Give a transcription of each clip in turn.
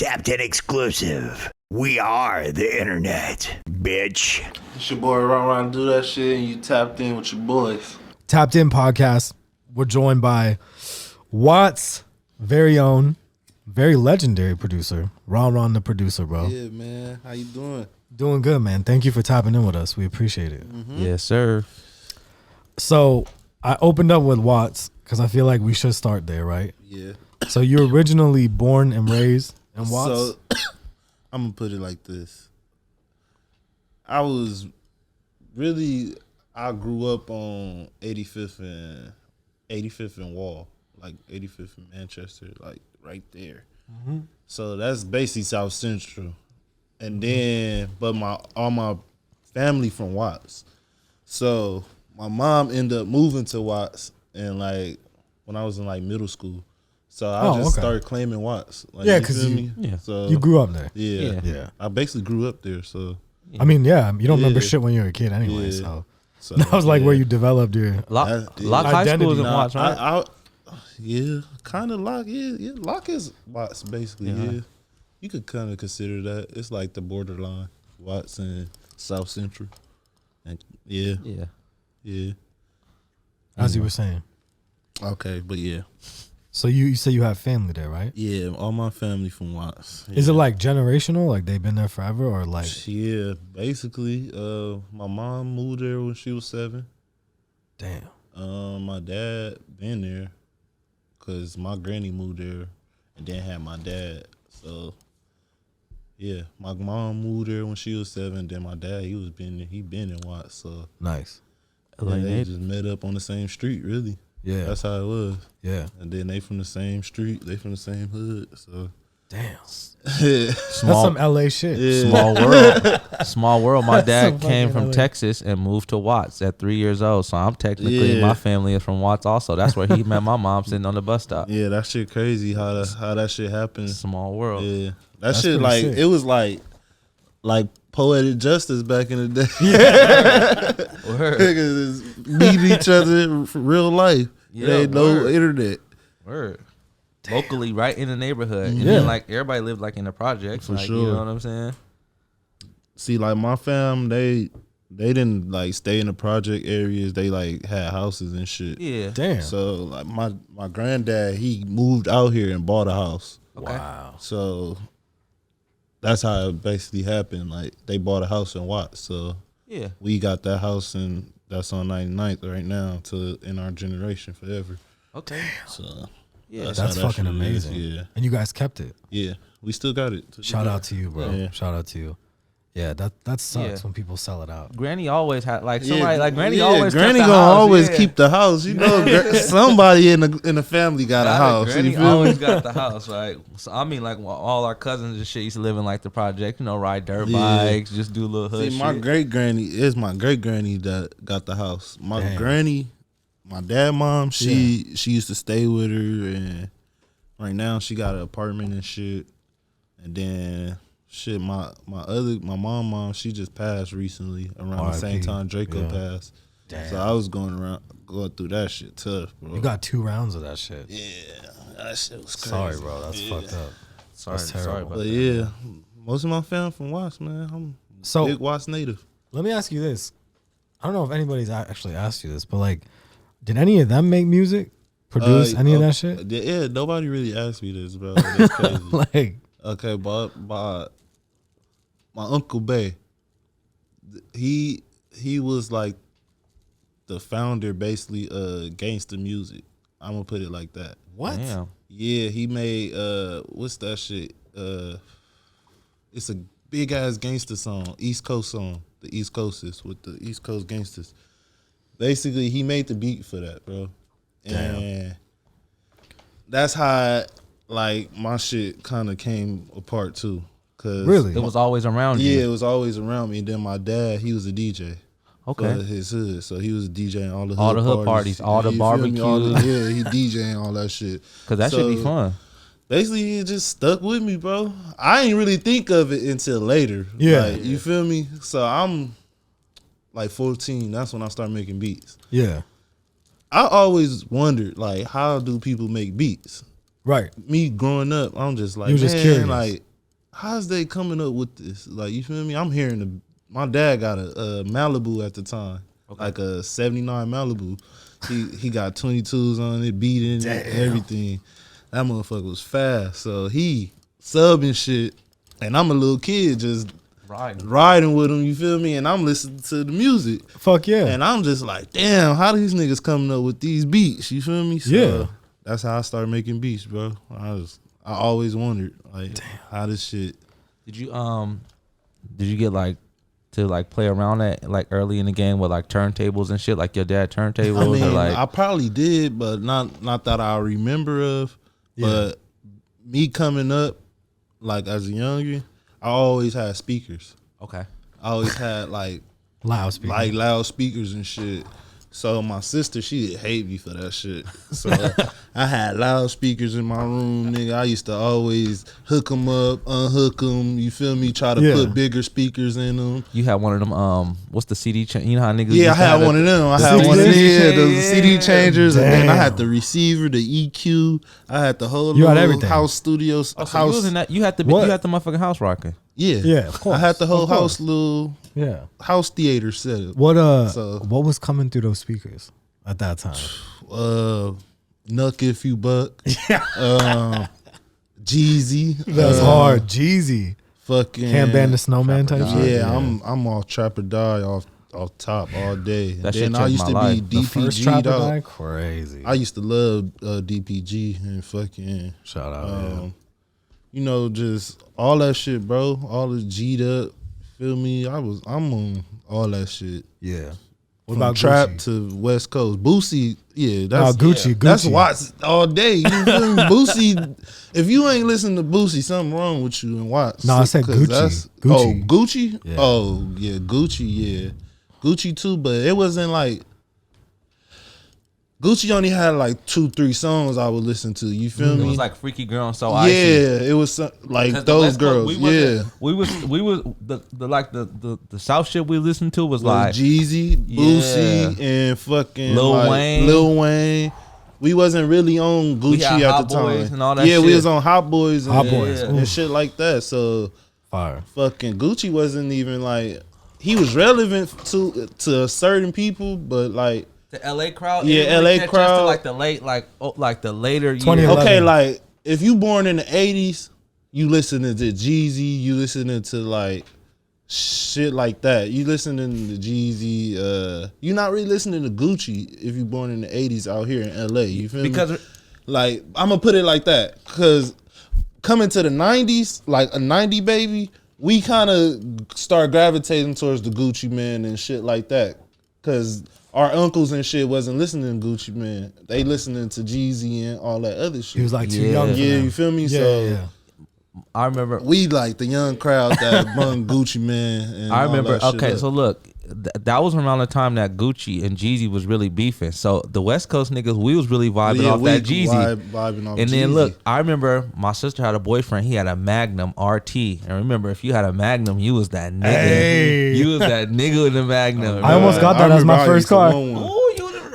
Tapped in exclusive. We are the internet, bitch. It's your boy Ron do that shit, and you tapped in with your boys. Tapped In podcast. We're joined by Watt's very own, very legendary producer, Ron the producer, bro. Yeah, man. How you doing? Doing good, man. Thank you for tapping in with us. We appreciate it. Yes, sir. So I opened up with Watts because I feel like we should start there, right? Yeah. So you're originally born and raised in Watts? So I'm gonna put it like this. I grew up on 85th and Wall, like 85th and Manchester, like right there. Mm-hmm. So that's basically South Central. And then, but all my family from Watts. So my mom ended up moving to Watts, and like when I was in like middle school. So I started claiming Watts. Like, yeah, because you grew up there. Yeah. I basically grew up there. So I mean, yeah, you don't remember shit when you were a kid anyway. So that was like where you developed your Lock High School is in Watts, right? Kind of Lock. Yeah, Lock is Watts basically. Yeah, you could kind of consider that. It's like the borderline, Watts and South Central, and yeah. As you were saying. Okay, but yeah. So you say you have family there, right? Yeah, all my family from Watts. Yeah. Is it like generational? Like they've been there forever, or like? Yeah, basically. My mom moved there when she was 7. Damn. My dad been there, cause my granny moved there, and then had my dad. So, yeah, my mom moved there when she was 7. Then my dad, he been in Watts. So nice. They just met up on the same street, really. Yeah, that's how it was. Yeah, and then they from the same street, they from the same hood. So damn, that's some LA shit. Yeah. Small world. My dad came from Texas and moved to Watts at 3 years old. So I'm technically my family is from Watts also. That's where he met my mom sitting on the bus stop. Yeah, that shit crazy how that shit happened. Small world. Yeah, that's shit like sick. It was like poetic justice back in the day. Niggas meet each other for real life. Yeah, there ain't no internet. Word. Locally, right in the neighborhood. And then like everybody lived like in the projects. For like, sure. You know what I'm saying? See, like my fam, they didn't like stay in the project areas. They like had houses and shit. Yeah. Damn. So like my granddad, he moved out here and bought a house. Okay. Wow. So that's how it basically happened. Like they bought a house in Watts. So yeah, we got that house, and that's on 99th right now in our generation forever. Okay. So yeah, that's fucking amazing. Yeah. And you guys kept it. Yeah, we still got it. Shout out to you, bro. Yeah. Shout out to you. Yeah, that sucks when people sell it out. Granny always had like somebody like Granny always. Granny kept the gonna house. always keep the house. You know, somebody in the family got a house. Granny you feel always me? got the house, right? So I mean, like all our cousins and shit used to live in like the project. You know, ride dirt bikes, just do little hood See, shit. my great granny that got the house. My granny, my dad, mom, she used to stay with her, and right now she got an apartment and shit. And then shit, my mom, she just passed recently around the same time Draco passed. Damn. So I was going through that shit tough, bro. You got 2 rounds of that shit. Yeah, that shit was crazy. Sorry, bro. That's fucked up. That's terrible. Sorry about But that. yeah, most of my family from Watts, man. I'm big Watts native. Let me ask you this. I don't know if anybody's actually asked you this, but like, did any of them make music? Produce any of that shit? Yeah, nobody really asked me this, bro. That's crazy. Like, okay, but my Uncle Bay, he was like the founder basically of gangster music. I'm gonna put it like that. what? Damn. Yeah, he made what's that shit? It's a big ass gangster song, East Coast song. The East Coasters with the East Coast gangsters. Basically, he made the beat for that, bro. Damn. And that's how like my shit kind of came apart too. Cause Really? It was always around you. Yeah, it was always around me. And then my dad, he was a DJ. Okay. For his hood, so he was DJing all the hood parties, all the You feel me? barbecues. He DJing all that shit. Cause that should be fun. Basically, it just stuck with me, bro. I ain't really think of it until later. Yeah. Like, you feel me? So I'm like 14. That's when I started making beats. Yeah. I always wondered, like, how do people make beats? Right. Me growing up, I'm just like, You was just man, curious. like, how's they coming up with this? Like, you feel me? I'm hearing my dad got a Malibu at the time, like a '79 Malibu. He got 22s on it, beating it, everything. That motherfucker was fast. So he subbing shit, and I'm a little kid just riding with him. You feel me? And I'm listening to the music. Fuck yeah. And I'm just like, damn, how these niggas coming up with these beats? You feel me? So that's how I started making beats, bro. I always wondered, like, how this shit. Did you get like to like play around that like early in the game with like turntables and shit, like your dad turntables? I mean, or like I probably did, but not that I remember of. Yeah. But me coming up, like as a youngin', I always had speakers. Okay. I always had like loudspeakers and shit. So my sister, she'd hate me for that shit. So I had loudspeakers in my room, nigga. I used to always hook them up, unhook them. You feel me? Try to put bigger speakers in them. You had one of them. What's the CD? You know how niggas? Yeah, I had one of them. I had one of the CD changers, and then I had the receiver, the EQ. I had the whole house studios. Oh, so house. You was in that? You had the motherfucking house rocking. Yeah, of course. I had the whole house house theater set up. What was coming through those speakers at that time? Nuck If You Buck. Jeezy. That's hard. Jeezy. Fucking Can't Ban the Snowman type shit. Yeah, I'm off Trap or Die off top all day. That then I used to be DPG dog. Crazy. I used to love DPG and fucking shout out. You know, just all that shit, bro. All the G'd up. Feel me? I'm on all that shit. Yeah. What about Trap to West Coast? Boosie, that's Gucci. That's Watts all day. You feel me? Boosie, if you ain't listening to Boosie, something wrong with you and Watts. No, I said Gucci. Oh, Gucci? Yeah. Oh, yeah, Gucci, yeah. Gucci too, but it wasn't like Gucci only had like 2-3 songs I would listen to. You feel me? It was like Freaky Girl and So yeah, Icy. It was like those girls. We was the South shit we listened to was like Jeezy, Boosie, and fucking Lil Wayne. We wasn't really on Gucci at the time. And all that shit. We was on Hot Boys and shit like that. So fire. Fucking Gucci wasn't even like, he was relevant to certain people, but like the LA crowd, LA crowd, like the later years. Okay, like if you born in the '80s, you listening to Jeezy, you listening to like shit like that. You listening to Jeezy. You're not really listening to Gucci if you born in the '80s out here in LA. You feel me? Like I'm gonna put it like that, because coming to the '90s, like a '90 baby, we kind of start gravitating towards the Gucci Man and shit like that, because our uncles and shit wasn't listening to Gucci Man. They listening to Jeezy and all that other shit. He was like too young. Yeah, you feel me? Yeah. I remember we like the young crowd that bun Gucci Man. And I remember. All that Okay, shit so look, that was around the time that Gucci and Jeezy was really beefing. So the West Coast niggas, we was really vibing off that Jeezy. Vibing off and Jeezy. then look, I remember my sister had a boyfriend. He had a Magnum RT. And remember, if you had a Magnum, you was that nigga. Hey. You was that nigga with the Magnum. I almost got that as my first car. Ooh,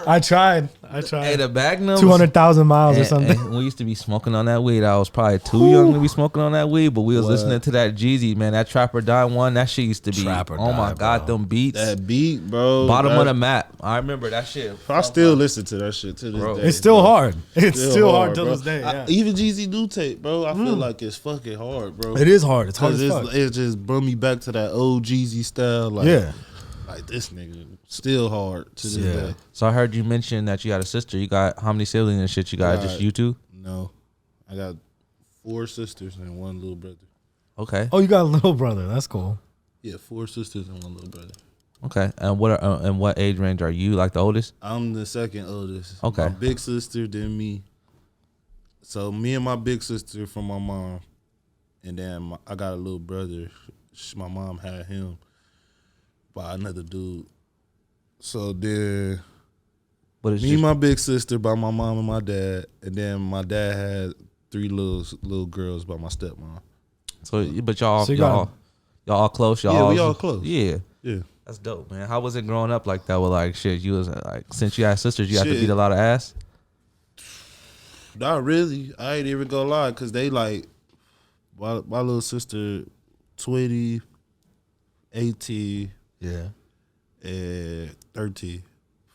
I tried. Hey, the Magnum 200,000 miles or something. And we used to be smoking on that weed. I was probably too young to be smoking on that weed, but we was listening to that Jeezy, man. That Trap or Die one, that shit used to be. Oh my God, them beats. That beat, bro. Bottom of the map. I remember that shit. I still listen to that shit to this day. It's still bro. hard. It's still hard to bro. this day. Yeah. Even Jeezy do tape, bro. I feel like it's fucking hard, bro. It is hard. It's hard as fuck. It just brought me back to that old Jeezy style. Like, like this nigga still hard to this day. So I heard you mention that you got a sister. You got how many siblings and shit? You got just you two? No, I got 4 sisters and 1 little brother. Okay. Oh, you got a little brother. That's cool. Yeah, 4 sisters and 1 little brother. Okay. And what age range are you? Like the oldest? I'm the second oldest. Okay. My big sister, then me. So me and my big sister from my mom, and then I got a little brother. My mom had him by another dude. So then me and my big sister by my mom and my dad, and then my dad had 3 little girls by my stepmom. So, but y'all all close. We all close. Yeah, yeah. That's dope, man. How was it growing up like that? With like shit, you was like, since you had sisters, you had to beat a lot of ass. Not really. I ain't even gonna lie, cause they like my little sister, 20, 18, Yeah. and 13,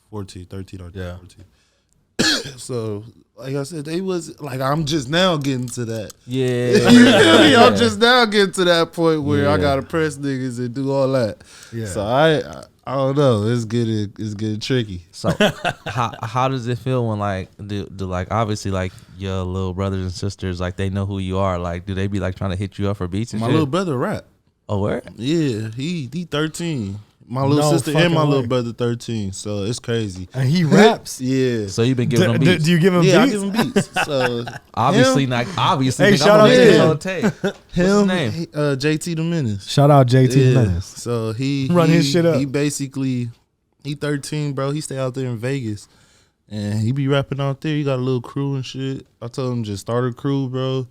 14, 13 or Yeah. 14. So, like I said, they was like, I'm just now getting to that. Yeah. You feel me? I'm just now getting to that point where I Yeah. gotta press niggas and do all that. Yeah. So I don't know. It's getting tricky. So how does it feel when like do like obviously like your little brothers and sisters like they know who you are, like do they be like trying to hit you up for beats and My shit? little brother rap. Oh, where? Yeah, he 13. My little No sister and fucking my little way. brother 13. So it's crazy. And he raps. Yeah. So you been giving them beats? Do you give him Yeah, I beats? give him beats. So Obviously him, not. Obviously, Hey, nigga, shout I'm out gonna to get this him. on tape. What's his him, name? JT the Menace. Shout out JT Yeah. Menace. So he Run his shit up. He basically, he 13, bro. He stay out there in Vegas, and he be rapping out there. He got a little crew and shit. I told him just start a crew, bro.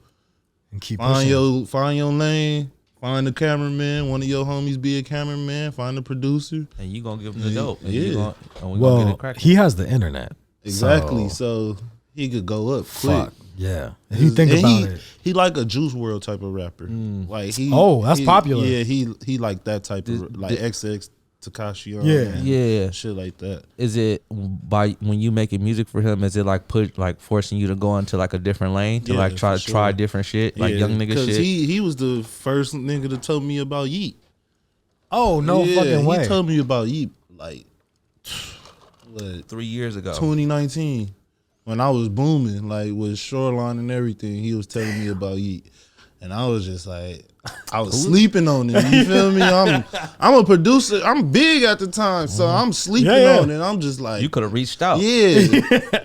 And keep Find pushing. find your lane. Find the cameraman. One of your homies be a cameraman. Find the producer. And you gonna give him the dope? And Yeah. you gonna, and we gonna get Well, it cracking. he has the internet. Exactly. So, So he could go up quick. fuck. Yeah. If you think And about it. he like a Juice World type of rapper. Like he. Oh, that's popular. Yeah, he like that type of Did- like XX Tekashi. Yeah. Yeah. shit like that. Is it by when you making music for him? Is it like forcing you to go into like a different lane to Yeah, like try for sure. try different shit, like young nigga Cause shit? he was the first nigga to tell me about Yeet. Oh, no Yeah, fucking way. He told me about Yeet like what 3 years ago. 2019 when I was booming, like with Shoreline and everything. He was telling me about Yeet, and I was just like, I was sleeping on it. You feel me? I'm a producer. I'm big at the time, so I'm sleeping Yeah, yeah. on it. I'm just like, You could have reached out. yeah.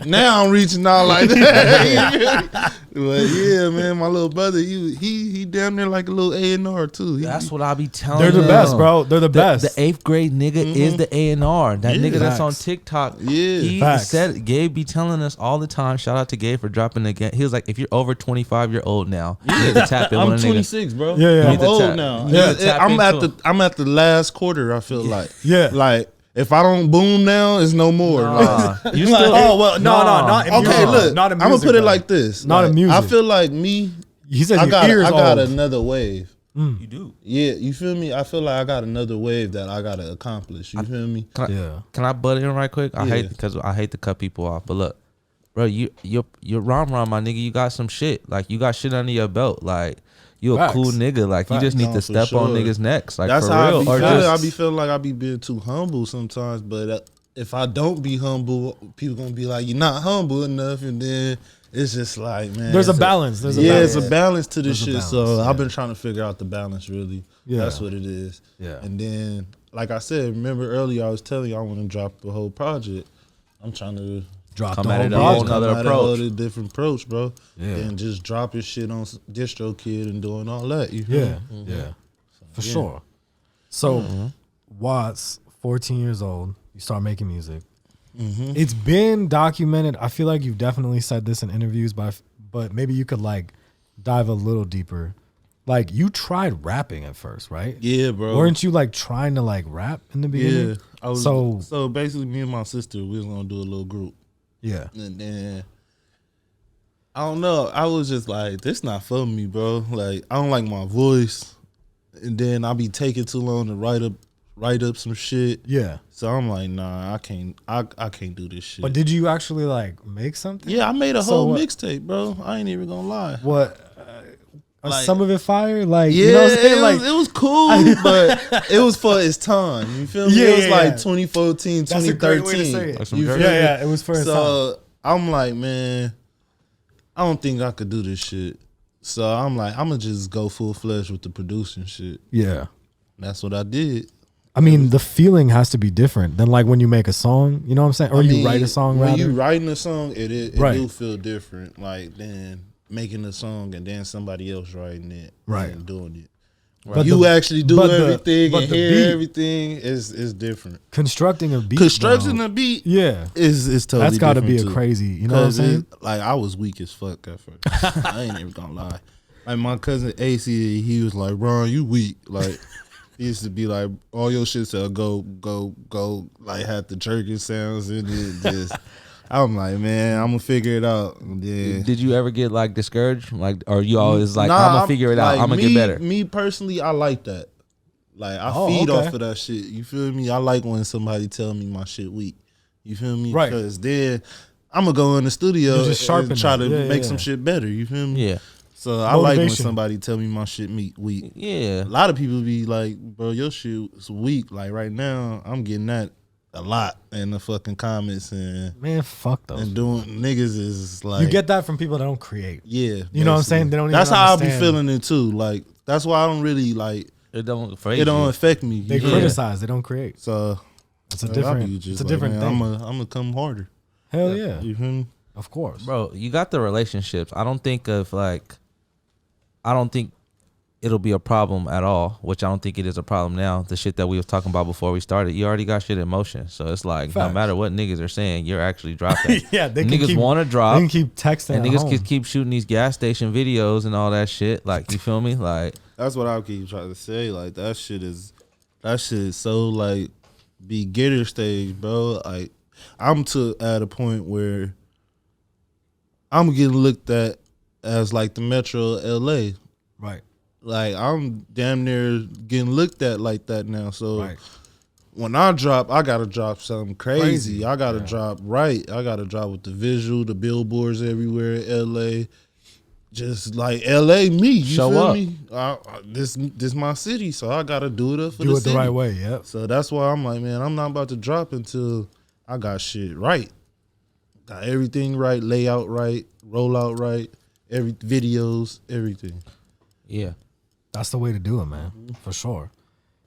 Now I'm reaching out like that. But yeah, man, my little brother, he damn near like a little A&R too. That's what I be telling They're the them. best, bro. They're the best. The 8th grade nigga is the A&R. That Yeah. nigga that's on Facts. TikTok. Yeah. He Facts. said, Gabe be telling us all the time. Shout out to Gabe for dropping the game. He was like, if you're over 25, you're old now. You need to tap in I'm with a nigga. 26, bro. Yeah, yeah. I'm You need to old tap- now. you need to tap I'm into at the last quarter. I feel like Yeah. like if I don't boom now, it's no more. Nah, Like, you still. Oh, well, no, not in okay, music. look, Not in I'm gonna music, put it though. like this. Not in Like, music. I feel like me. He said I your got ears old. another wave. You do. Yeah, you feel me? I feel like I got another wave that I gotta accomplish. You feel me? Yeah. Can I butt in right quick? I hate because I hate to cut people off. But look, bro, you're Ron, my nigga. You got some shit. Like you got shit under your belt. Like you a Facts. cool nigga. Like you Facts. just need No, to for step on sure. niggas' necks. Like That's for how real. I be Or feeling. just I be feeling like I be being too humble sometimes. But if I don't be humble, people gonna be like, "You're not humble enough," and then it's just like, man, There's a it's balance. There's a yeah, balance. it's a balance to this There's a shit. balance, So yeah. I've been trying to figure out the balance. Really, Yeah. that's what it is. Yeah. And then, like I said, remember earlier I was telling you I want to drop a whole project. I'm trying to Drop Come the at whole it a whole project. nother come at a approach. whole different approach, bro. Yeah. And just dropping shit on DistroKid and doing all that. You feel Yeah. me? Yeah. For sure. So, Mm-hmm. Watts, 14 years old, you start making music. Mm-hmm. It's been documented. I feel like you've definitely said this in interviews, but maybe you could like dive a little deeper. Like you tried rapping at first, right? Yeah, bro. Weren't you like trying to like rap in the beginning? Yeah, I was. So- So basically, me and my sister, we was gonna do a little group, Yeah. and then I don't know. I was just like, this not for me, bro. Like, I don't like my voice, and then I be taking too long to write up some shit. Yeah. So I'm like, nah, I can't. I can't do this shit. But did you actually like make something? yeah, I made a So whole what- mixtape, bro. I ain't even gonna lie. What? Like- Some of it fire? Like, Yeah, you know what I'm saying? it was cool, but it was for its time. You feel me? Yeah, it was yeah, like yeah. 2014, That's a great way to 2013. say it. Like some You Drake. feel Yeah, me? yeah, it was for its time. So I'm like, man, I don't think I could do this shit. So I'm like, I'm gonna just go full fledged with the producing shit. Yeah. That's what I did. I mean, the feeling has to be different than like when you make a song, you know what I'm saying? Or I you mean, write a song when rather. you writing a song, it Right. do feel different. Like then making a song and then somebody else writing it, Right. and doing it. But you the- actually do but the- everything but and the hear beat- everything is different. Constructing a beat. Constructing though, a beat yeah. is totally That's got to be different, a too. crazy, you know what I'm 'Cause saying? like I was weak as fuck at first. I ain't even gonna lie. Like my cousin AC, he was like, "Ron, you weak." Like he used to be like, "All your shit said go." Like had the jerking sounds in it. Just I'm like, man, I'm gonna figure it out. Yeah. Did you ever get like discouraged? Like, or you always like, Nah, I'm gonna figure it out. like, I'm gonna get better. Me personally, I like that. Like I Oh, feed okay. off of that shit. You feel me? I like when somebody tell me my shit weak. You feel me? Right. Because then I'm gonna go in the studio You just sharpen and try it. to Yeah, make yeah. some shit better. You feel me? Yeah. So I like when Motivation. somebody tell me my shit weak. Yeah. A lot of people be like, bro, your shit is weak. Like right now, I'm getting that a lot in the fucking comments and Man, fuck those. doing niggas is like You get that from people that don't create. yeah. You know what I'm saying? basically. They don't even That's how I be understand. feeling it too. Like that's why I don't really like It don't it don't affect me. They You feel me? criticize. They don't create. So It's a I different. be just It's a like, different man, thing. I'm gonna come harder. Hell yeah. You feel me? Of course. Bro, you got the relationships. I don't think it'll be a problem at all, which I don't think it is a problem now. The shit that we was talking about before we started, you already got shit in motion. So it's like, Facts. no matter what niggas are saying, you're actually dropping. Yeah, they can niggas keep- want to drop. They can keep texting. And at niggas home. can keep shooting these gas station videos and all that shit. Like, you feel me? Like, That's what I keep trying to say. Like that shit is so like beginner stage, bro. Like I'm at a point where I'm getting looked at as like the Metro LA. Right. Like I'm damn near getting looked at like that now. So Right. when I drop, I gotta drop something crazy. Crazy. I gotta drop right. I gotta drop with the visual, the billboards everywhere in LA. Just like LA me. You Show feel up. me? This my city, so I gotta do it up for Do the it city. the right way. Yep. So that's why I'm like, man, I'm not about to drop until I got shit right. Got everything right, layout right, rollout right, every videos, everything. yeah. That's the way to do it, man. For sure.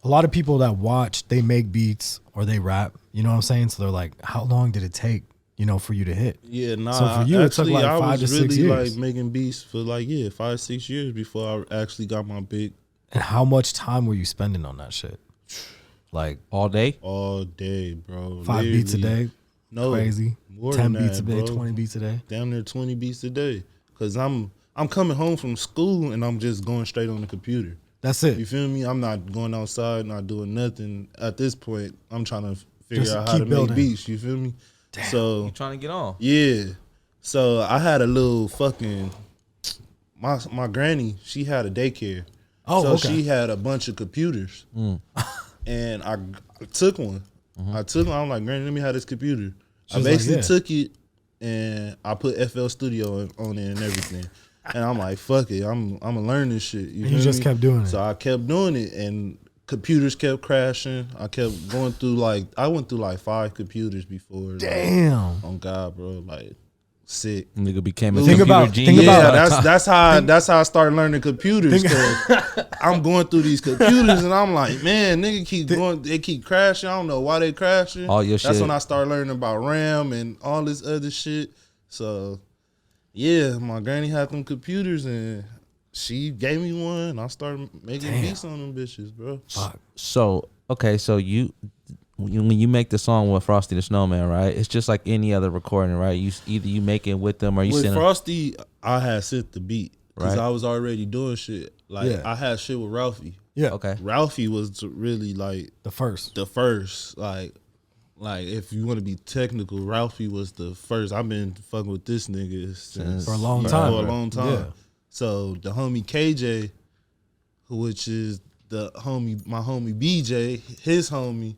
A lot of people that watch, they make beats or they rap. You know what I'm saying? So they're like, how long did it take, for you to hit? Yeah, nah. So for you, it took actually, like I 5 was to 6 really years. like making beats for 5-6 years before I actually got my big And how much time were you spending on that shit? Like All day? all day, bro. 5 beats a Literally. day? No, Crazy. more 10 than beats that, a day, bro. 20 beats a day? Damn near 20 beats a day. Cause I'm coming home from school and I'm just going straight on the computer. That's You it. feel me? I'm not going outside, not doing nothing. At this point, I'm trying to figure Just out how keep to building. make beats. You feel me? So You trying to get on? yeah. So I had a little fucking my granny, she had a daycare. Oh, so okay. she had a bunch of computers. And I took one. I took one. I'm like, Granny, let me have this computer. I was like, basically yeah. took it and I put FL Studio on it and everything. And I'm like, fuck it. I'm gonna learn this shit. And you feel just me? kept doing it. So I kept doing it and computers kept crashing. I kept going through I went through 5 computers before. like, Damn. on God, bro. Like sick. Nigga became a Think computer about- genius. think Yeah, about- that's how I started learning computers. 'Cause I'm going through these computers and I'm like, man, nigga keep going, they keep crashing. I don't know why they crashing. All your That's shit. when I started learning about RAM and all this other shit. So yeah, my granny had them computers and she gave me one. And I started making beats on them bitches, bro. Fuck. So, okay, so when you make the song with Frosty the Snowman, right? It's just like any other recording, right? Either you make it with them or you With send them. Frosty, I had sent the beat because Right. I was already doing shit. Like Yeah. I had shit with Ralphie. Yeah. Okay. Ralphie was really like The first. the first, like if you want to be technical, Ralphie was the first. I've been fucking with this nigga since For a long time, For a bro. long time. Yeah. So the homie KJ, which is my homie BJ, his homie,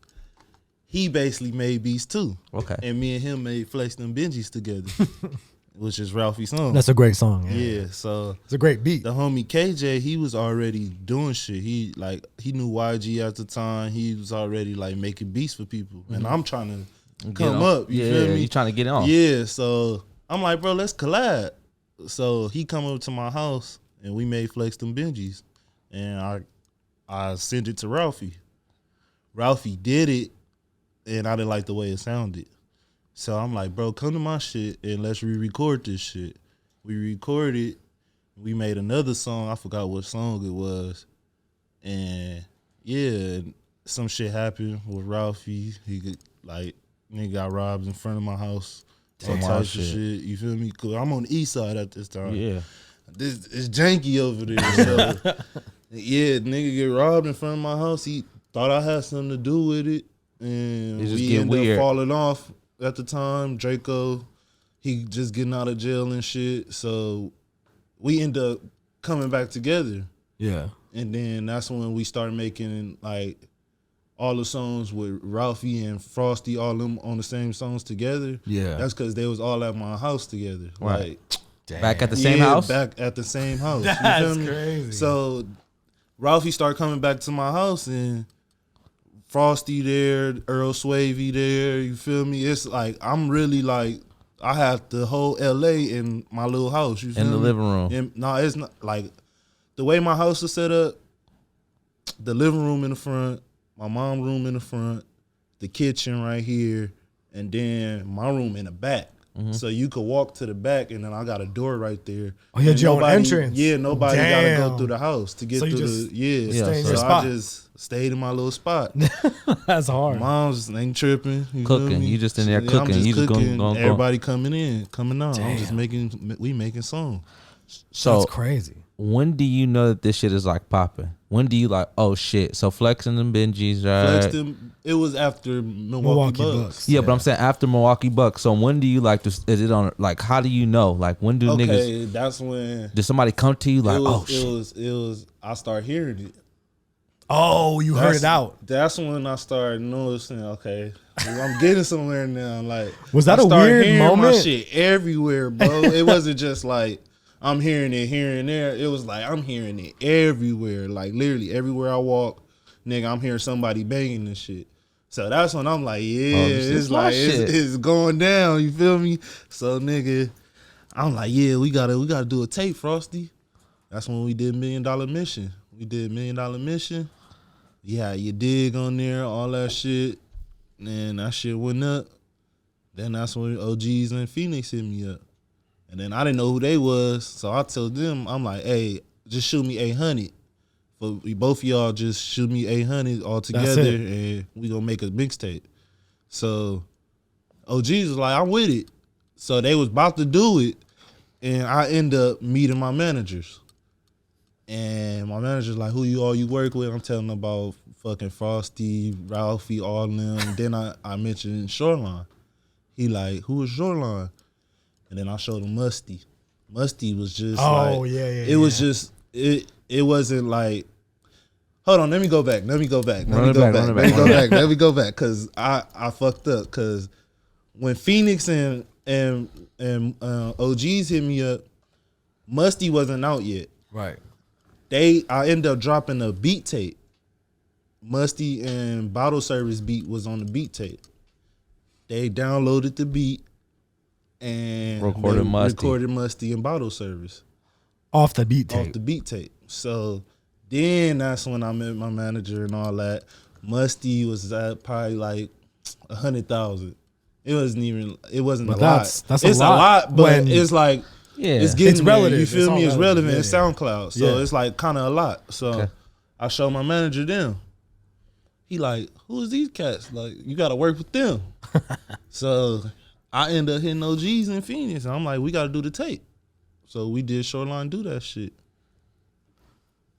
he basically made beats too. Okay. And me and him made Flex Them Benjis together, which is Ralphie's song. That's a great song. Yeah. yeah. So It's a great beat. the homie KJ, he was already doing shit. He knew YG at the time. He was already making beats for people. And I'm trying to Get come on. up. You yeah, feel me? you trying to get on. Yeah. So I'm like, bro, let's collab. So he come over to my house and we made Flex Them Benjis. And I sent it to Ralphie. Ralphie did it and I didn't like the way it sounded. So I'm like, bro, come to my shit and let's re-record this shit. We recorded. We made another song. I forgot what song it was. And yeah, some shit happened with Ralphie. Nigga got robbed in front of my house. Some Damn, type wild of shit. shit. You feel me? Cause I'm on the east side at this time. Yeah. This it's janky over there. So yeah, nigga get robbed in front of my house. He thought I had something to do with it. And It just we get ended weird. up falling off at the time. Draco he just getting out of jail and shit. So we end up coming back together. Yeah. And then that's when we started making like all the songs with Ralphie and Frosty, all them on the same songs together. Yeah. That's because they was all at my house together. Right. Like, Damn. Back at the same house? Back at the same house. You That's feel me? crazy. So Ralphie started coming back to my house and Frosty there, Earl Swavey there, you feel me? It's like I'm really like I have the whole LA in my little house. You feel In the me? living room. And, no, it's not like the way my house is set up, the living room in the front, my mom's room in the front, the kitchen right here, and then my room in the back. So you could walk to the back, and then I got a door right there. Oh, you had And your own entrance. Yeah, nobody got to Damn. go through the house to get So you through just the yeah. stay in So your I spot. just stayed in my little spot. That's hard. Mom's ain't tripping. You Cooking. feel me? You just in there I'm cooking. just You just cooking. going. Everybody coming in, coming out. I'm just Damn. we making songs. So That's crazy. when do you know that this shit is like popping? When do you like, oh shit? So flexing and Benjis, right? Flexed it was after Milwaukee Bucks. Yeah, but I'm saying after Milwaukee Bucks. So when do you like? Is it on? Like, how do you know? Like, when do niggas? Okay, that's when Did somebody come to you like, oh shit? it was. I started hearing it. Oh, you heard it out. That's when I started noticing. Okay, I'm getting somewhere now. Like, Was that I a started weird hearing moment? My shit everywhere, bro. It wasn't just like I'm hearing it here and there. It was like I'm hearing it everywhere. Like literally everywhere I walk, nigga, I'm hearing somebody banging this shit. So that's when I'm like, yeah, this is it's my like shit. it's going down. You feel me? So nigga, I'm like, yeah, we gotta do a tape, Frosty. That's when we did $1 Million Mission. We did $1 Million Mission. Yeah, you dig on there, all that shit. And that shit went up. Then that's when OGs and Phoenix hit me up. And then I didn't know who they was, so I told them, I'm like, hey, just shoot me 800. But we both of y'all just shoot me 800 all together, it. and we gonna make a mixtape. So OGs was like, I'm with it. So they was about to do it, and I end up meeting my managers. And my manager's like, who you work with? I'm telling them about fucking Frosty, Ralphie, all of them. Then I mentioned Shoreline. He like, who is Shoreline? And then I showed him Musty. Musty was just it was just, it wasn't like, hold on, let me go back. Let me go back. Cause I fucked up. Cause when Phoenix and OGs hit me up, Musty wasn't out yet. Right. I ended up dropping a beat tape. Musty and Bottle Service beat was on the beat tape. They downloaded the beat and Recorded Musty and Bottle Service Off the beat tape. off the beat tape. So then that's when I met my manager and all that. Musty was at probably like 100,000. It wasn't a lot. That's it's a lot, but when- it's like Yeah, it's getting It's there, relative. you It's feel all me? It's relative. relevant. It's Yeah. SoundCloud, so Yeah. it's like kind of a lot. So Okay. I showed my manager them. He like, who is these cats? Like, you got to work with them. So I end up hitting OGs in Phoenix. And I'm like, we got to do the tape. So we did Shoreline do that shit.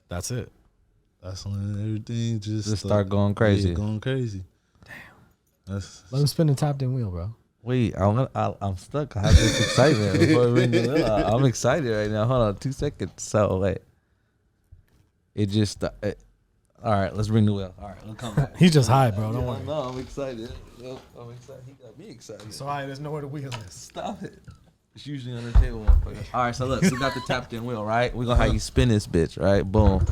That's it. That's when everything just start going crazy. Yeah, going crazy. Let him spin the tapped in wheel, bro. Wait, I'm stuck. I have this excitement. Before we ring the bell. I'm excited right now. Hold on, 2 seconds. So wait, it just. All right, let's ring the wheel. All right, we'll come back. He's just high, bro. Don't worry. No, I'm excited. I'm excited. He got me excited. So there's nowhere the wheel is. Stop it. It's usually on the table. All right, so look, we got the tapped in wheel, right? We're gonna have you spin this bitch, right? Boom.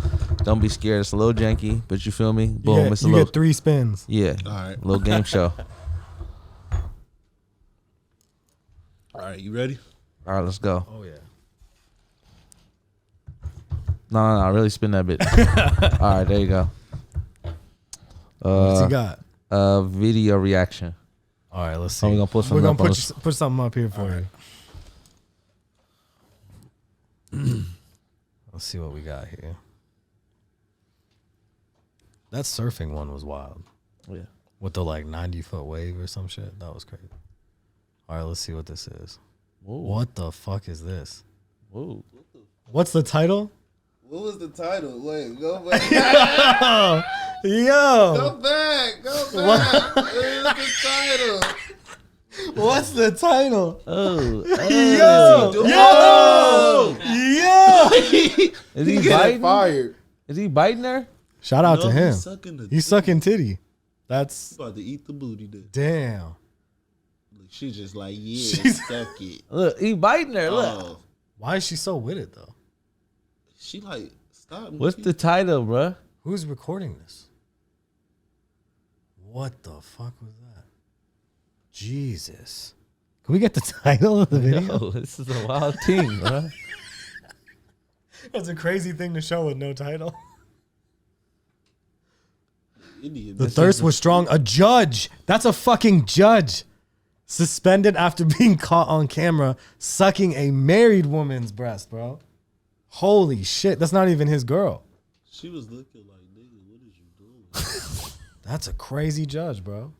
Don't be scared. It's a little janky, but you feel me? Boom. It's a You little. get 3 spins. Yeah. All right. Little game show. All right, you ready? All right, let's go. Oh yeah. No, really spin that bitch. All right, there you go. What's he got? Video reaction. All right, let's see. So we're gonna put We're something gonna up on put something up here for you. Let's see what we got here. That surfing one was wild. Yeah. With the like 90-foot wave or some shit. That was crazy. All right, let's see what this is. Whoa. What the fuck is this? Whoa. What's the title? What was the title? Wait, go back. Yo. Go back. What is the title? What's the title? Oh, Yo! is he Getting biting? fired. Is he biting her? Shout out No, to him. He's He's sucking titty. That's about to eat the booty. Then damn. she's just like, yeah, She's- suck it. Look, he biting her. Look. Oh, Why is she so with it though? she like stop. What's the title, bruh? Who's recording this? What the fuck was that? Jesus. Can we get the title of the video? Yo, this is a wild team, bruh. That's a crazy thing to show with no title. Idiot? The thirst was strong. A judge. That's a fucking judge. Suspended after being caught on camera sucking a married woman's breast, bro. Holy shit. That's not even his girl. She was looking like, nigga, what is you doing? That's a crazy judge, bro.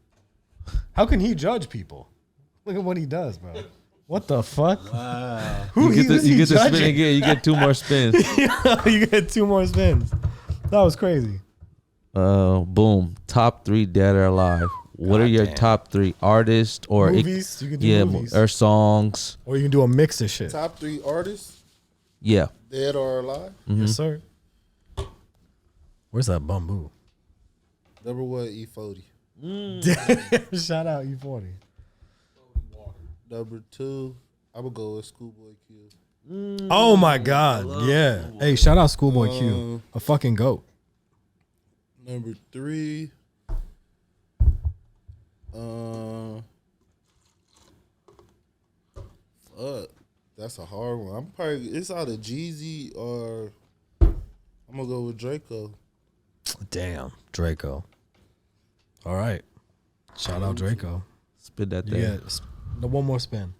How can he judge people? Look at what he does, bro. What the fuck? Wow. Who You get is the, he you get the spin judging? again. You get 2 more spins. You get 2 more spins. That was crazy. Boom. Top 3 dead or alive. What are your Goddamn. top 3 artists or Movies? You can do movies. or songs? Or you can do a mix of shit. Top 3 artists, Yeah. dead or alive. Yes, sir. Where's that bamboo? Number 1, E40. Shout out E40. Number 2, I'm gonna go with Schoolboy Q. Oh my God. Yeah. Hey, shout out Schoolboy Q. A fucking goat. Number 3, fuck, that's a hard one. I'm probably it's either Jeezy or I'm gonna go with Draco. Damn. Draco. All right. Shout out Draco. Spit that You thing. get the one more spin.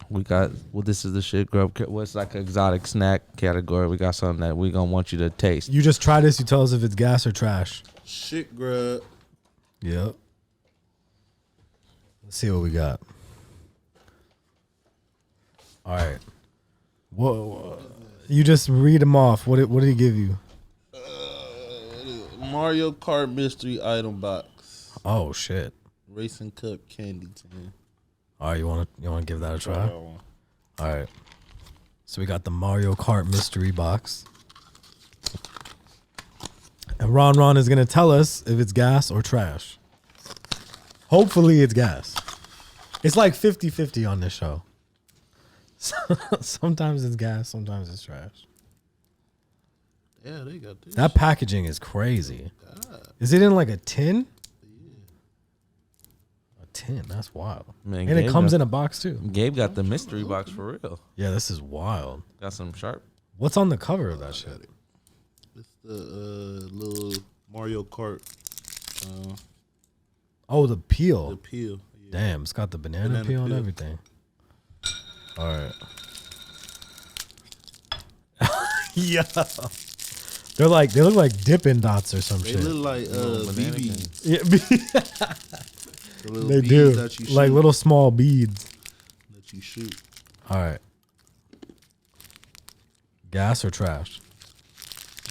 We got, well, this is the shit, grub. What's like an exotic snack category? We got something that we gonna want you to taste. You just try this. You tell us if it's gas or trash. Shit, grub. Yep. Let's see what we got. All right. Whoa. You just read them off. What did he give you? Mario Kart mystery item box. Oh shit. Racing cup candy tin. All right, you want to give that a try? That one. All right. So we got the Mario Kart mystery box. And Ron is going to tell us if it's gas or trash. Hopefully it's gas. It's like 50-50 on this show. Sometimes it's gas, sometimes it's trash. Yeah, they got this. That packaging is crazy. Is it in like a tin? A tin, that's wild. Man, And it Gabe comes got- in a box too. Gabe got the mystery box for real. Yeah, this is wild. Got some sharp. What's on the cover of that shit? It's the little Mario Kart Oh, the the peel. peel. Yeah. Damn, it's got the banana Banana peel and peel. everything. All right. Yeah. They look like Dippin' Dots or some They shit. look like banana BBs. Yeah, The little they beads do. that you Like shoot, little small beads. that you shoot. All right. Gas or trash?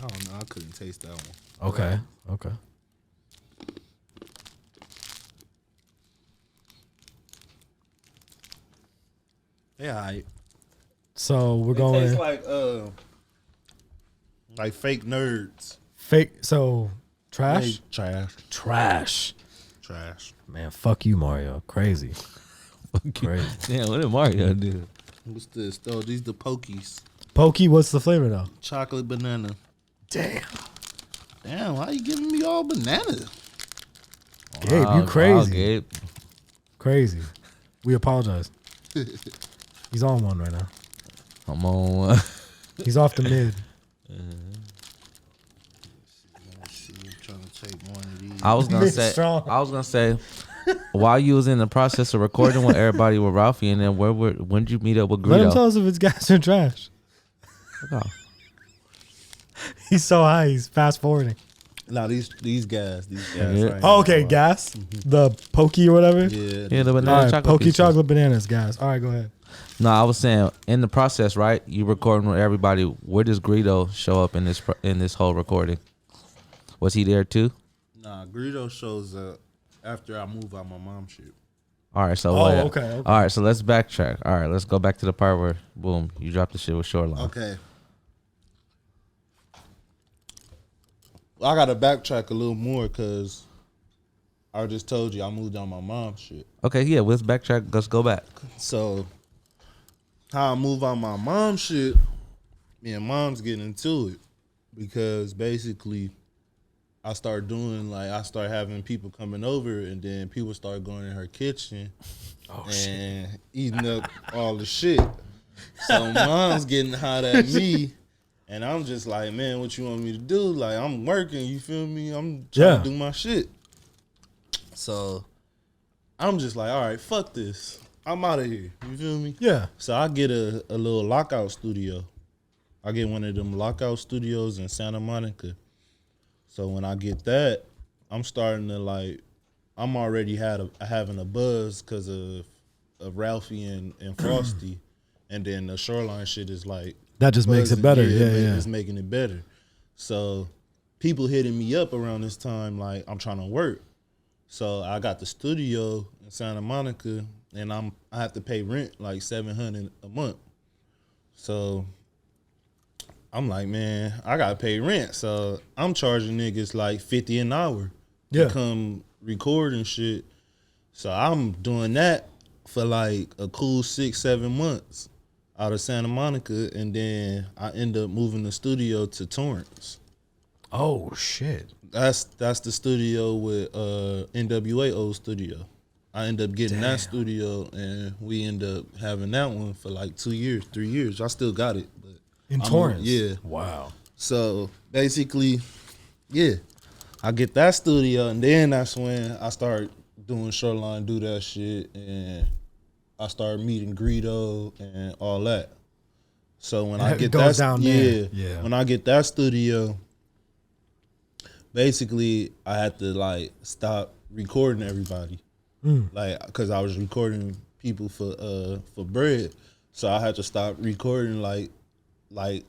I don't know. I couldn't taste that one. Okay. Okay. Yeah, So we're it going tastes like fake nerds. fake. So trash? Hey, trash. Trash. Trash. Man, fuck you, Mario. Crazy. Crazy. Damn, what did Mario do? What's this? Oh, these the Pokies. Pokey, what's the flavor though? Chocolate banana. Damn. Damn, why you giving me all banana? Gabe, Wow, you crazy. wow, Gabe. Crazy. We apologize. He's on one right now. Come on. He's off the mid. Shit, I'm trying to take one of these. I was gonna Mid say. strong. I was gonna say. While you was in the process of recording with everybody with Ralphie, and then when did you meet up with Let him Greedo? tell us if it's gas or trash. Oh. He's so high. He's fast forwarding. Nah, these guys. Yeah. Right Oh, here. okay, gas. The pokey or whatever. Yeah. Yeah, the All banana right, chocolate. pokey pieces. chocolate bananas, gas. All right, go ahead. No, I was saying in the process, right? You recording with everybody. Where does Greedo show up in this whole recording? Was he there too? Nah, Greedo shows up after I move out my mom's shit. All right, so okay. All right, so let's backtrack. All right, let's go back to the part where boom, you dropped the shit with Shoreline. Okay. I gotta backtrack a little more because I just told you I moved on my mom's shit. Okay, yeah, let's backtrack. Let's go back. So how I move on my mom's shit, me and mom's getting into it because basically I start having people coming over and then people start going in her kitchen and eating up all the shit. So mom's getting hot at me and I'm just like, man, what you want me to do? Like, I'm working, you feel me? I'm trying to do my shit. So I'm just like, all right, fuck this. I'm out of here. You feel me? Yeah. So I get a little lockout studio. I get one of them lockout studios in Santa Monica. So when I get that, I'm starting to I'm already having a buzz because of Ralphie and Frosty. And then the Shoreline shit is like. That just makes it better. Yeah. It's making it better. So people hitting me up around this time like I'm trying to work. So I got the studio in Santa Monica and I have to pay rent like $700 a month. So I'm like, man, I gotta pay rent. So I'm charging niggas like $50 an hour to come record and shit. So I'm doing that for like a cool 6-7 months out of Santa Monica, and then I end up moving the studio to Torrance. Oh shit. That's the studio with NWA old studio. I end up getting that studio, and we end up having that one for like 2 years, 3 years. I still got it, but In Torrance? Yeah. Wow. So basically, yeah, I get that studio, and then that's when I start doing Shoreline, do that shit, and I start meeting Greedo and all that. So when I get that, when I get that studio, basically I had to like stop recording everybody, like because I was recording people for bread, so I had to stop recording like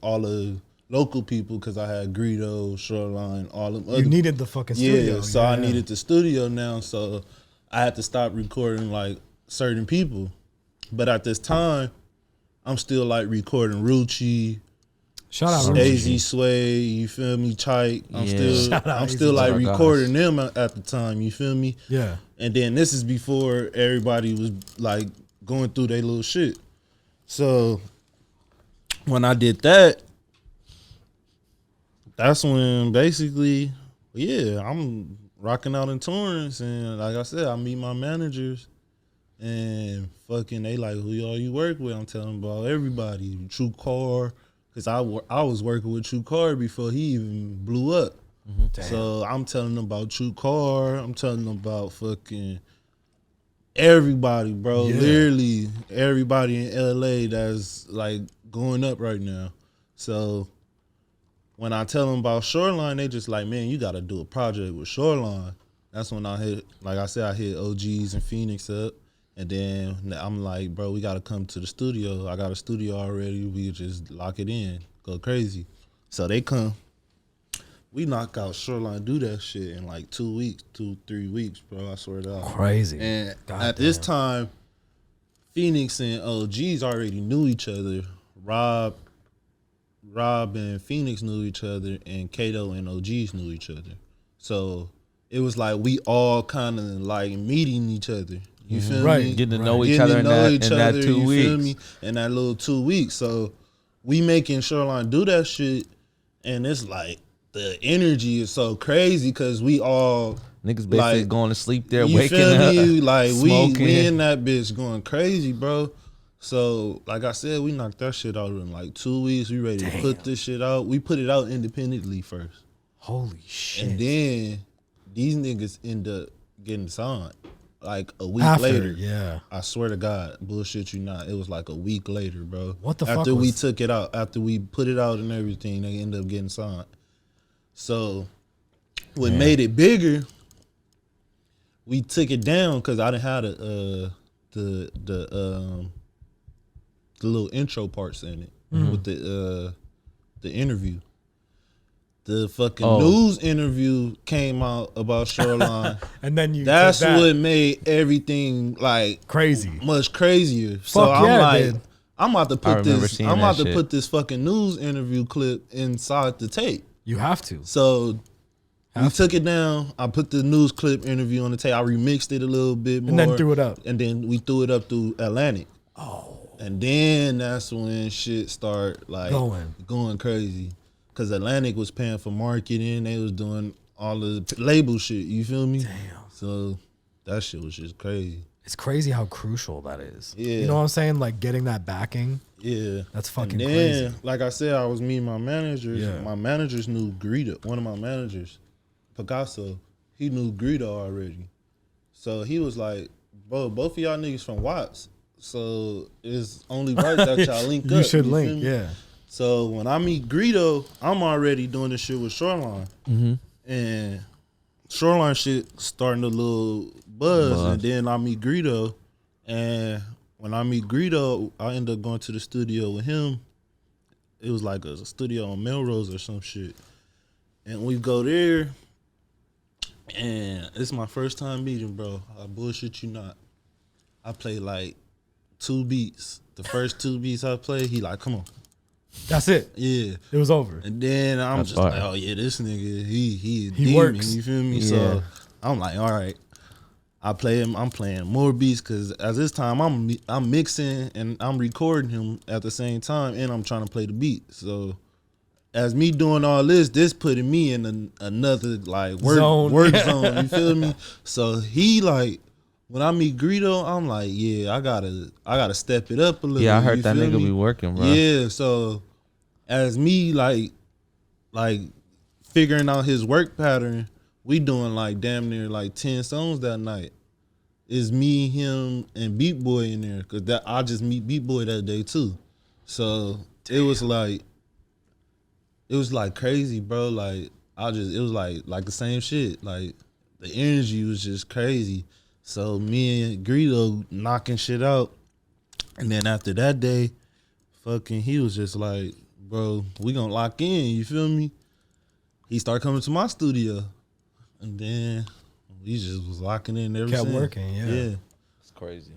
all the local people because I had Greedo, Shoreline, all them. You needed the fucking studio. Yeah, so I needed the studio now, so I had to stop recording like certain people. But at this time, I'm still like recording Rucci, shout out Daisy Sway, you feel me, Chike. I'm still like recording them at the time, you feel me? Yeah. And then this is before everybody was like going through their little shit. So when I did that, that's when basically, yeah, I'm rocking out in Torrance, and like I said, I meet my managers. And fucking, they like, who y'all you work with? I'm telling them about everybody. True Car, because I was working with True Car before he even blew up. So I'm telling them about True Car. I'm telling them about fucking everybody, bro. Yeah. Literally everybody in LA that's like going up right now. So when I tell them about Shoreline, they just like, man, you got to do a project with Shoreline. That's when I hit, like I said, I hit OGs and Phoenix up. And then I'm like, bro, we got to come to the studio. I got a studio already. We could just lock it in, go crazy. So they come. We knock out Shoreline, do that shit in like 2 weeks, 2-3 weeks, bro. I swear to God. Crazy. And at this time, Phoenix and OGs already knew each other. Rob and Phoenix knew each other, and Kato and OGs knew each other. So it was like we all kind of like meeting each other. You feel me? Getting to know each other in that 2 weeks. Feel me? In that little 2 weeks. So we making Shoreline do that shit, and it's like the energy is so crazy because we all niggas basically like, going to sleep there, you waking feel up, me? Like smoking. we in that bitch going crazy, bro. So like I said, we knocked that shit out in like 2 weeks. We ready to put this shit out. We put it out independently first. Holy shit. And then these niggas end up getting signed like a week After, later. yeah. I swear to God, bullshit you not. It was like a week later, bro. What the fuck After we was- took it out, after we put it out and everything, they ended up getting signed. So what made it bigger, we took it down because I didn't have the little intro parts in it with the interview. the fucking Oh. news interview came out about Shoreline. And then you That's took that. what made everything like Crazy. much crazier. So Fuck I'm yeah, like, dude. I'm about to I put remember this. seeing I'm that about to shit. put this fucking news interview clip inside the tape. You have to. So we took it down. I put the news clip interview on the tape. I remixed it a little bit more, And then threw it up. And then we threw it up through Atlantic. Oh. And then that's when shit start like going crazy. Cause Atlantic was paying for marketing. They was doing all the label shit. You feel me? Damn. So that shit was just crazy. It's crazy how crucial that is. Yeah. You know what I'm saying? Like getting that backing. Yeah. That's fucking and then, crazy. like I said, I was meeting my managers. Yeah. My managers knew Greedo. One of my managers, Picasso, he knew Greedo already. So he was like, bro, both of y'all niggas from Watts. So it's only right that y'all link up. You should feel link, me? yeah. So when I meet Greedo, I'm already doing this shit with Shoreline. Mm-hmm. And Shoreline shit starting a little buzz. And then I meet Greedo. And when I meet Greedo, I end up going to the studio with him. It was like a studio on Melrose or some shit. And we go there. And it's my first time meeting, bro. I bullshit you not. I played like 2 beats. The first 2 beats I played, he like, come on. That's it. Yeah. It was over. And then I'm That's just fire. like, oh yeah, this nigga, he a He demon, works. you feel me? Yeah. So I'm like, all right. I'm playing more beats because at this time I'm mixing and I'm recording him at the same time and I'm trying to play the beat. So as me doing all this putting me in another like work zone, you feel me? So he like, when I meet Greedo, I'm like, yeah, I gotta step it up a little. Yeah, I heard you that feel nigga me? be working, bro. Yeah, so as me like figuring out his work pattern, we doing like damn near like 10 songs that night. It's me, him, and Beat Boy in there because that I just meet Beat Boy that day too. So it was like crazy, bro. Like it was like the same shit. Like the energy was just crazy. So me and Greedo knocking shit out. And then after that day, fucking he was just like, bro, we gonna lock in, you feel me? He started coming to my studio. And then we just was locking in ever Kept since. working, yeah. It's crazy.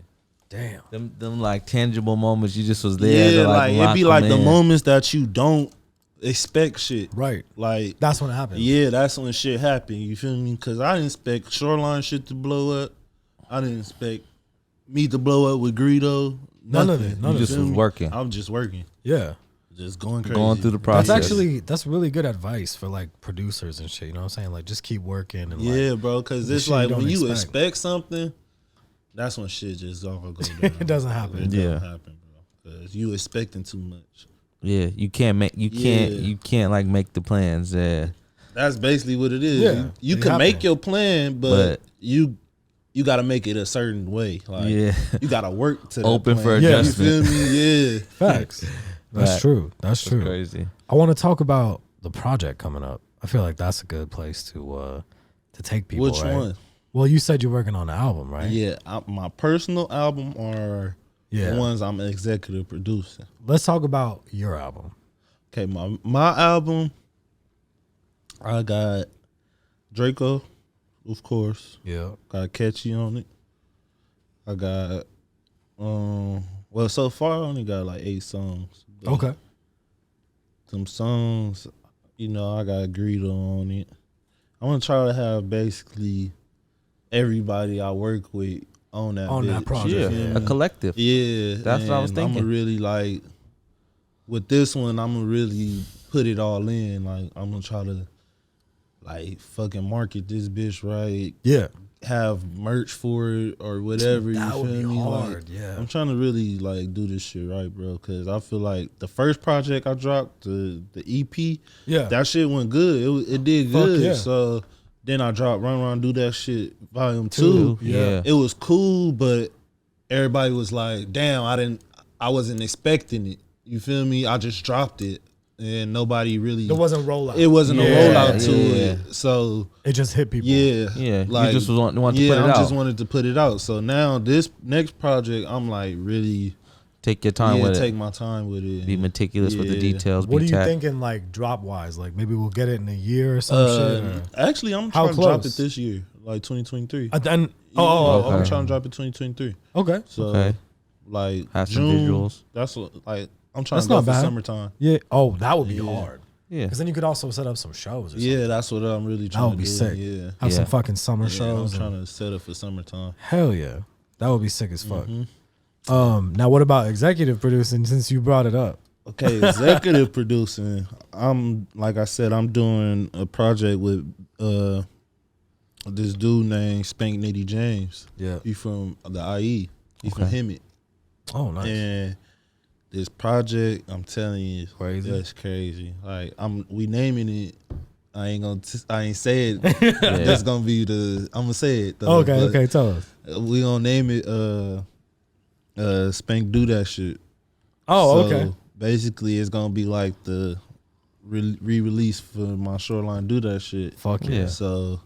Damn. Them like tangible moments you just was there. Yeah, to, like lock it be like them the in. moments that you don't expect shit. Right. Like That's when it happened. yeah, that's when shit happened. You feel me? Because I didn't expect Shoreline shit to blow up. I didn't expect me to blow up with Greedo. None of nothing. it. None You of just it. was working, I'm just working, Yeah. just going crazy, going through the process. That's really good advice for like producers and shit. You know what I'm saying? Like just keep working and Yeah, like bro. Because the it's shit you like don't when you expect. expect something, that's when shit just all go down. it doesn't happen. It Yeah. doesn't happen, bro. Because you expecting too much. Yeah, you can't like make the plans. Yeah, That's basically what it is. Yeah, you it can make happened. your plan, but you got to make it a certain way. Like, Yeah. you got to work to Open that for plan. Yeah. You feel me? Yeah. Facts. That's Right. true. That's true. crazy. I want to talk about the project coming up. I feel like that's a good place to take people. Which right? one? Well, you said you're working on an album, right? Yeah, my personal album or Yeah. the ones I'm executive producing. Let's talk about your album. Okay, my album, I got Draco, of course. Yeah. Got Catchy on it. I got well, so far I only got like 8 songs. But Okay. Some songs, you know, I got Greedo on it. I want to try to have basically everybody I work with on that On that bitch, project. you Yeah, feel a me? collective. Yeah, That's what I was I'm thinking. gonna really like with this one. I'm gonna really put it all in. Like I'm gonna try to like fucking market this bitch right. Yeah. Have merch for it or whatever. That you would feel be me? hard. Like, Yeah. I'm trying to really like do this shit right, bro. Cause I feel like the first project I dropped, the EP, Yeah. that shit went good. It did Fuck good. yeah. So then I dropped Run Do That Shit Volume 2. Yeah. It was cool, but everybody was like, damn, I wasn't expecting it. You feel me? I just dropped it. And nobody really There wasn't rollout. it wasn't a Yeah, rollout to yeah. it. So It just hit people. yeah. Yeah, Like, you just want to yeah, put it I out. just wanted to put it out. So now this next project, I'm like really Take your time with take it. my time with it. Be meticulous with the Yeah. details. What be are you tact- thinking, like drop wise? Like maybe we'll get it in a year or some shit. Or? Actually, I'm How trying to drop close? it this year, like 2023. Then okay. I'm trying to drop it 2023. Okay. So, Okay. like Have some June, visuals. that's what, like I'm trying That's to go not for bad. summertime. Yeah. Oh, that would be Yeah. hard. Yeah. Because then you could also set up some shows. Or something. Yeah, that's what I'm really That trying would to be do. sick. Yeah, Have some Yeah. fucking summer I'm shows. trying to set up for summertime. Hell yeah, that would be sick as fuck. Mm-hmm. Now what about executive producing? Since you brought it up, Okay, executive producing. I'm like I said, I'm doing a project with this dude named Spank Nitty James. Yeah. He from the IE. He from Hemet. Oh, nice. And this project, I'm telling you, Crazy. that's crazy. Like we naming it. I ain't say it. That's gonna be I'm gonna say it. Though, Okay, tell us. We gonna name it. Spank Do That Shit. Oh, So, okay. Basically, it's gonna be like the re-release for my Shoreline Do That Shit. Fuck yeah. So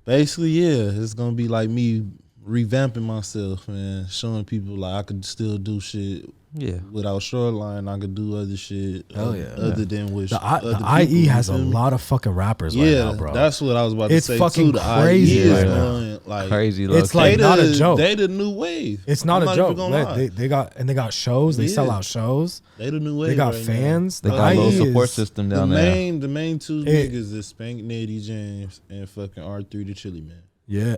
basically, yeah, it's gonna be like me revamping myself and showing people like I could still do shit. Yeah. Without Shoreline, I could do other shit. Hell yeah. Other than with The other IE people, has you a feel me? lot of fucking rappers right Yeah, now, bro. that's what I was about to It's say fucking too. The crazy IE is right now. going, like Crazy. It's low like key. not a joke. They the new wave. It's not I'm a even joke. gonna lie. They got shows. They sell Yeah. out shows. They the new wave. They got right fans. They The got a little IE support is- system now. down The there. the main two It- niggas is Spank Nitty James and fucking R3 the Chili Man. Yeah.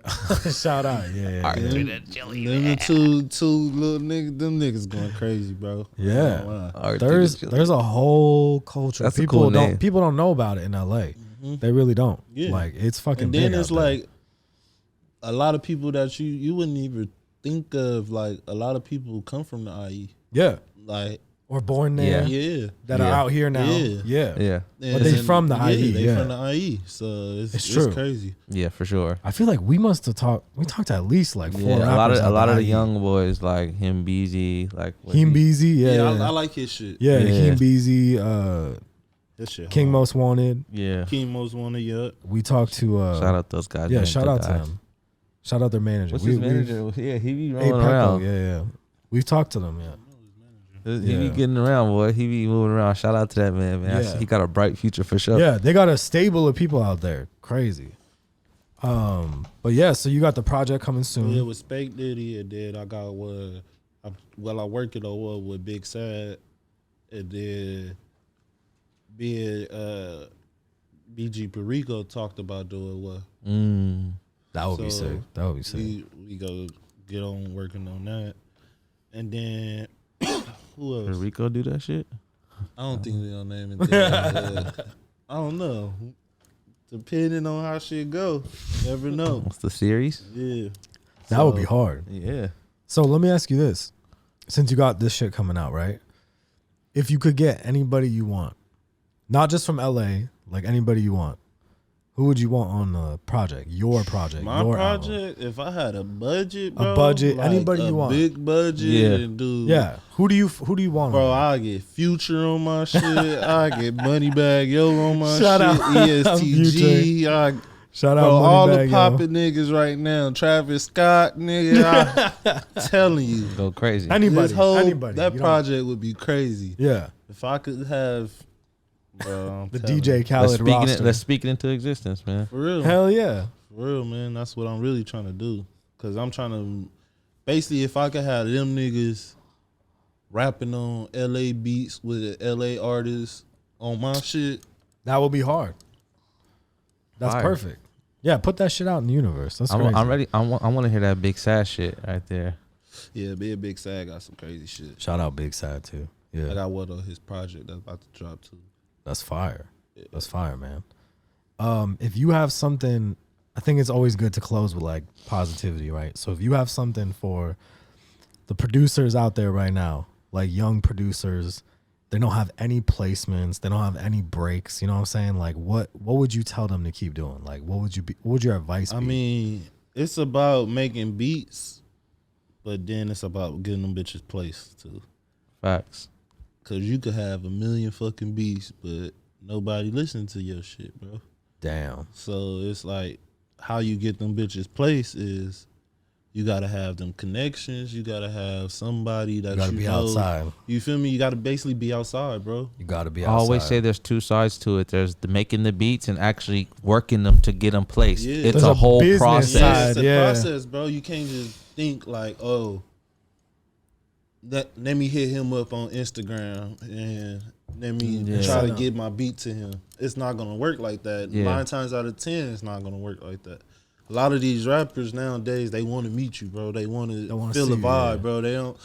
Shout out. Yeah. Them the two little niggas. Them niggas going crazy, bro. Yeah. R3 There's the Chili- there's a whole culture. That's a People cool don't name. people don't know about it in LA. They really don't. Yeah. Like it's fucking. And then big it's out there. like a lot of people that you wouldn't even think of. Like a lot of people come from the IE. yeah, Like or born there yeah. that are Yeah. out here now. Yeah. Yeah. Yeah. But they from the IE, They yeah. from the IE. So it's true. crazy. Yeah, for sure. I feel like we must have talked. We talked to at least like 4 Yeah, rappers. a lot of the IE. young boys like him, Beezy, like what Heem he- Beezy, yeah, Yeah, yeah, I like his shit. yeah, Yeah. Heem Beezy, That shit. King hard. Most Wanted. Yeah. King Most Wanted. Yup. We talked to Shout out those guys. yeah, man. shout Good out to guys. them. Shout out their manager. What's We- his we- manager? Yeah, he be rolling Apeco, around. yeah. We've talked to them, yeah. He Yeah. be getting around, boy. He be moving around. Shout out to that man, man. Yeah. He got a bright future for sure. Yeah, they got a stable of people out there. Crazy. But yeah, so you got the project coming soon. Yeah, with Spank Diddy, and then I got I worked it over with Big Sad, and then BG Perico talked about doing what. That would be So, sick. That would be sick. We go get on working on that, and then who Did else? Rico do that shit? I don't think they'll name it. That. I don't know. Depending on how shit go, never know. What's the series? Yeah, That would be hard. Yeah. So let me ask you this. Since you got this shit coming out, right? If you could get anybody you want, not just from LA, like anybody you want, who would you want on the project? Your project. My your album? project. If I had a budget, bro, budget, anybody you want. big budget, Yeah. and dude, Yeah. Who do you want? bro, on I get Future on my shit. I get Moneybag Yo on my Shout shit. out ESTG. I Shout out bro, all the Moneybag Yo. popping niggas right now. Travis Scott, nigga. I'm telling you, Go crazy. Anybody. this whole anybody. that You don't- project would be crazy. Yeah. If I could have, bro, I'm The telling DJ you. Let's Khaled speak, it, roster. let's speak it into existence, man. For real. Hell yeah. For real, man. That's what I'm really trying to do. Cause I'm trying to basically, if I could have them niggas rapping on LA beats with an LA artist on my shit, That would be hard. That's Fire. perfect. Yeah, put that shit out in the universe. That's crazy. I'm ready. I want to hear that big sad shit right there. yeah, be a big sad. Got some crazy shit. Shout out Big Sad too. I Yeah, got one on his project that's about to drop too. that's fire. That's fire, man. If you have something, I think it's always good to close with like positivity, right? So if you have something for the producers out there right now, like young producers, they don't have any placements, they don't have any breaks. You know what I'm saying? Like, what would you tell them to keep doing? Like, what would your advice be? I mean, it's about making beats, but then it's about getting them bitches placed too. Facts. Cause you could have a million fucking beats, but nobody listening to your shit, bro. Damn. So it's like how you get them bitches placed is You gotta have them connections. You gotta have somebody that You gotta you be know. outside. You feel me? You gotta basically be outside, bro. You gotta be I outside. always say there's two sides to it. There's the making the beats and actually working them to get them placed. Yeah. It's There's a a whole business process. side. It's a yeah. process, bro. You can't just think like, oh, let me hit him up on Instagram and let me try to get my beat to him. It's not gonna work like that. Yeah. 9 times out of 10, it's not gonna work like that. A lot of these rappers nowadays, they want to meet you, bro. They want to feel see the you, vibe, yeah. bro. They don't.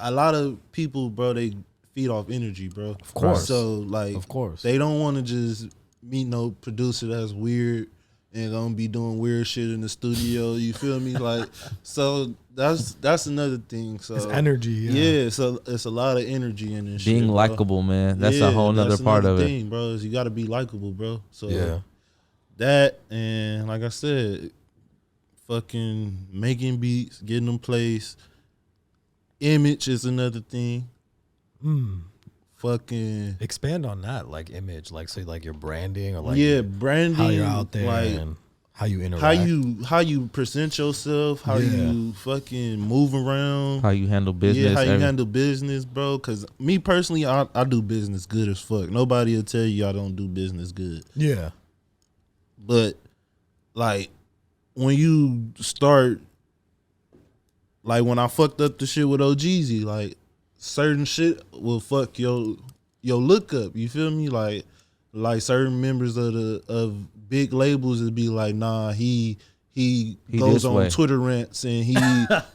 A lot of people, bro, they feed off energy, bro. Of course. So like, Of course. they don't want to just meet no producer that's weird and gonna be doing weird shit in the studio. You feel me? Like, so that's another thing. So It's energy. yeah. So it's a lot of energy in this. Being shit, bro. likable, man. That's a whole nother that's part another of thing, bro. Is you got to be likable, bro. So Yeah. that, and like I said, fucking making beats, getting them placed. Image is another thing. Fucking Expand on that, like image, like say like your branding or like branding. how you're out there like and how you interact. how you present yourself, how Yeah. you fucking move around. How you handle business. Yeah, how you every- handle business, bro. Cause me personally, I do business good as fuck. Nobody will tell you I don't do business good. Yeah. But like when you start, like when I fucked up the shit with OGZ, like certain shit will fuck your look up. You feel me? Like certain members of big labels would be like, nah, he goes this on way. Twitter rants and he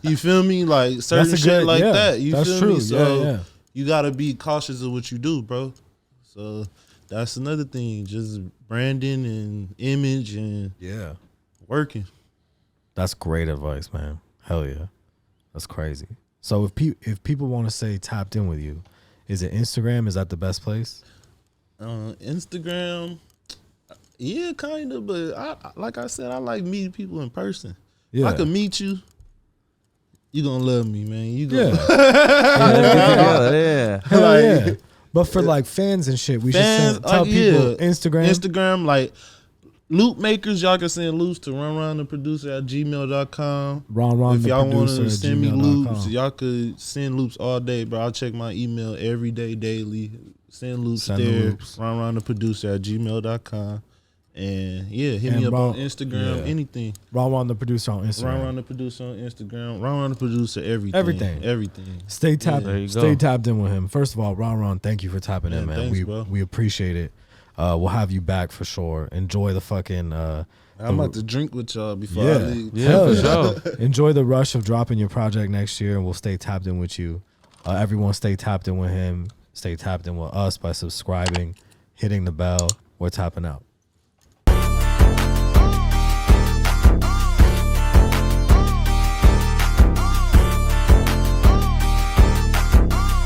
you feel me? Like certain That's a shit good- like yeah, that. You that's feel true. me? So Yeah. you gotta be cautious of what you do, bro. So that's another thing. Just branding and image and Yeah. working. That's great advice, man. Hell yeah. That's crazy. So if people want to say tapped in with you, is it Instagram? Is that the best place? Instagram, yeah, kind of. But like I said, I like meeting people in person. Yeah. I could meet you. You gonna love me, man. You Yeah. gonna yeah. Hell Like- yeah. But for like fans and shit, we fans. should tell people Instagram. Instagram, like loop makers. Y'all can send loops to RONRONTHEPRODUCER@gmail.com. If y'all want to send me loops, y'all could send loops all day, bro. I'll check my email every day, daily. Send loops Send the there. loops. RONRONTHEPRODUCER@gmail.com. And yeah, hit And me up Ron- on Instagram, yeah. anything. Ron the producer on Instagram. Ron the producer on Instagram. Ron the producer, everything. Everything. Everything. Stay tapped. There you Stay go. tapped in with him. First of all, Ron, thank you for tapping in, Yeah, man. thanks, bro. We appreciate it. We'll have you back for sure. Enjoy the fucking. I'm about to drink with y'all before I Yeah. leave. Yeah, Hell for yeah. sure. Enjoy the rush of dropping your project next year, and we'll stay tapped in with you. Everyone, stay tapped in with him. Stay tapped in with us by subscribing, hitting the bell. We're tapping out.